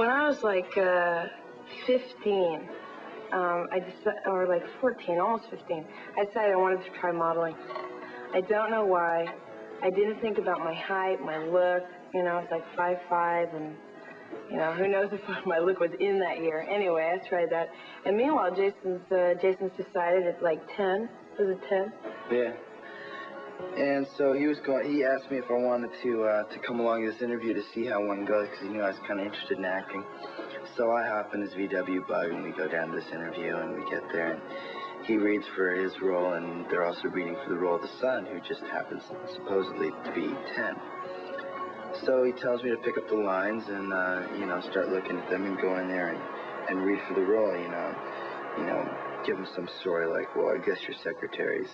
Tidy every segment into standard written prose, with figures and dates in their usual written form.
When I was like 15, or like 14, almost 15, I decided I wanted to try modeling. I don't know why. I didn't think about my height, my look. You know, I was like 5'5", and you know, who knows if my look was in that year. Anyway, I tried that. And meanwhile, Jason's decided at like 10. Was it 10? Yeah. And so he asked me if I wanted to come along to this interview to see how one goes, because he knew I was kind of interested in acting. So I hop in his VW bug, and we go down to this interview, and we get there, and he reads for his role, and they're also reading for the role of the son, who just happens supposedly to be 10. So he tells me to pick up the lines and, you know, start looking at them and go in there and read for the role, you know, give him some story like, well, I guess your secretary's,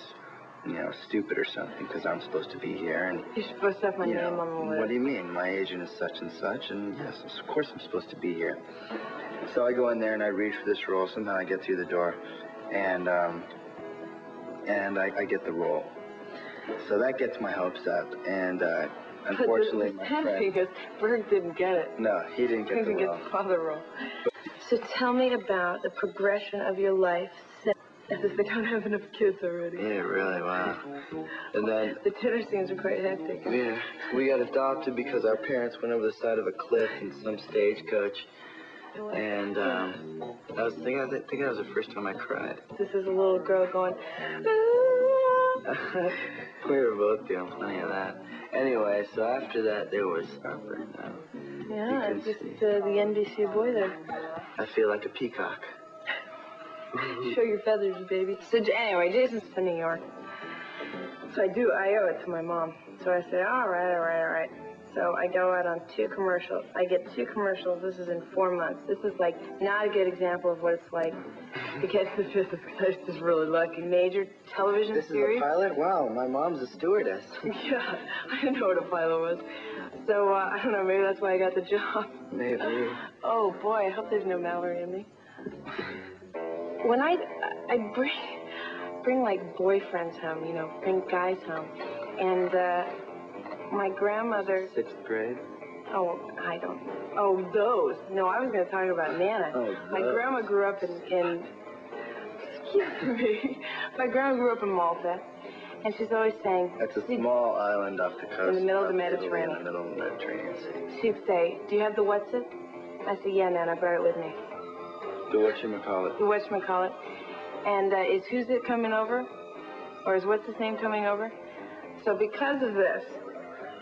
you know, stupid or something because I'm supposed to be here. And you're supposed to have my name on the list. What do you mean? My agent is such and such, and yes, of course I'm supposed to be here. So I go in there and I read for this role. Somehow I get through the door, and I get the role. So that gets my hopes up, and unfortunately, my friend... because Berg didn't get it. No, he didn't get the role. He didn't get the father role. So tell me about the progression of your life since they don't have enough kids already. Yeah, really, wow. And then... The dinner scenes are quite hectic. Yeah, we got adopted because our parents went over the side of a cliff in some stagecoach. And I think that was the first time I cried. This is a little girl going... We were both doing plenty of that. Anyway, so after that, there was Harper. Yeah, just the NBC boy there. I feel like a peacock. Show your feathers, baby. So anyway, Jason's to New York. So I owe it to my mom. So I say, all right. So I go out on 2 commercials. I get 2 commercials. This is in 4 months. This is like not a good example of what it's like to get to the business. I was just really lucky. Major television series. This is a pilot? Wow, my mom's a stewardess. Yeah, I didn't know what a pilot was. So I don't know, maybe that's why I got the job. Maybe. Oh boy, I hope there's no Mallory in me. When I bring like boyfriends home, you know, bring guys home, and my grandmother... 6th grade? Oh, I don't... Oh, those. No, I was going to talk about Nana. Oh, my grandma grew up in... Excuse me. My grandma grew up in Malta, and she's always saying... That's a small island off the coast. In the middle of the Mediterranean. In the middle of the Mediterranean Sea. She'd say, do you have the what's-it? I said, yeah, Nana, I brought it with me. The whatchamacallit. The whatchamacallit. And is who's it coming over? Or is what's his name coming over? So because of this,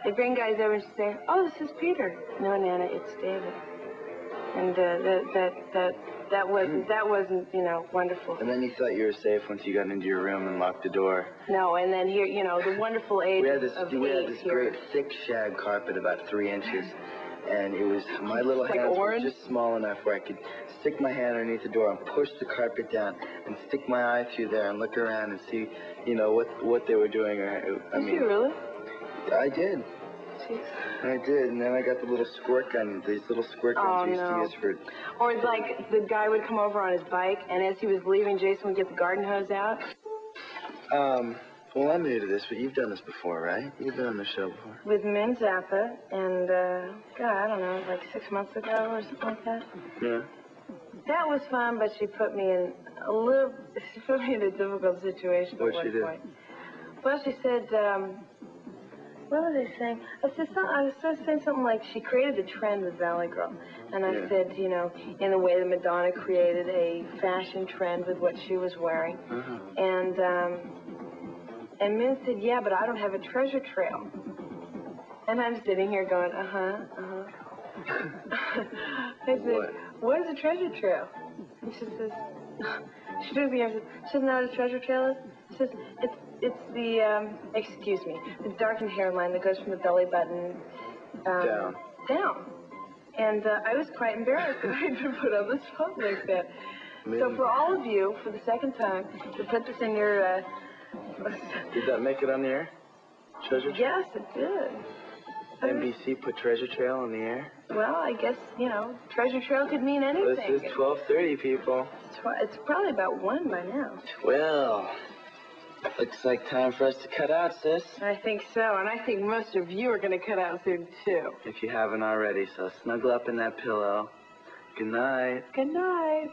they bring guys over and say, oh, this is Peter. No, Nana, it's David. And that wasn't, you know, wonderful. And then you thought you were safe once you got into your room and locked the door. No, and then here, you know, the wonderful age we had this here. great thick shag carpet about 3 inches. And it was, my little hands were just small enough where I could stick my hand underneath the door and push the carpet down and stick my eye through there and look around and see, you know, what they were doing. Did you really? I did. Jeez. I did, and then I got the little squirt gun, these little squirt guns we used to use for... Or it's like the guy would come over on his bike, and as he was leaving, Jason would get the garden hose out. Well, I'm new to this, but you've done this before, right? You've been on the show before. With Min Zappa, and, God, I don't know, like 6 months ago or something like that. Yeah. That was fun, but she put me in a difficult situation at one point. Well, she said, what was I saying? I was sort of saying something like she created a trend with Valley Girl. And I said, you know, in the way that Madonna created a fashion trend with what she was wearing. And Min said, yeah, but I don't have a treasure trail. And I'm sitting here going, I said, what is a treasure trail? And she says, she took me and she says, know what a treasure trail is? She says, it's the, excuse me, the darkened hairline that goes from the belly button down. And I was quite embarrassed that I had been put on the spot like that. So for all of you, for the second time, to put this in your... Did that make it on the air? Treasure Trail? Yes, it did. NBC put Treasure Trail on the air? Well, I guess, you know, Treasure Trail could mean anything. This is 12:30, people. It's probably about 1 by now. Well, looks like time for us to cut out, sis. I think so, and I think most of you are going to cut out soon, too. If you haven't already, so snuggle up in that pillow Good night. Good night.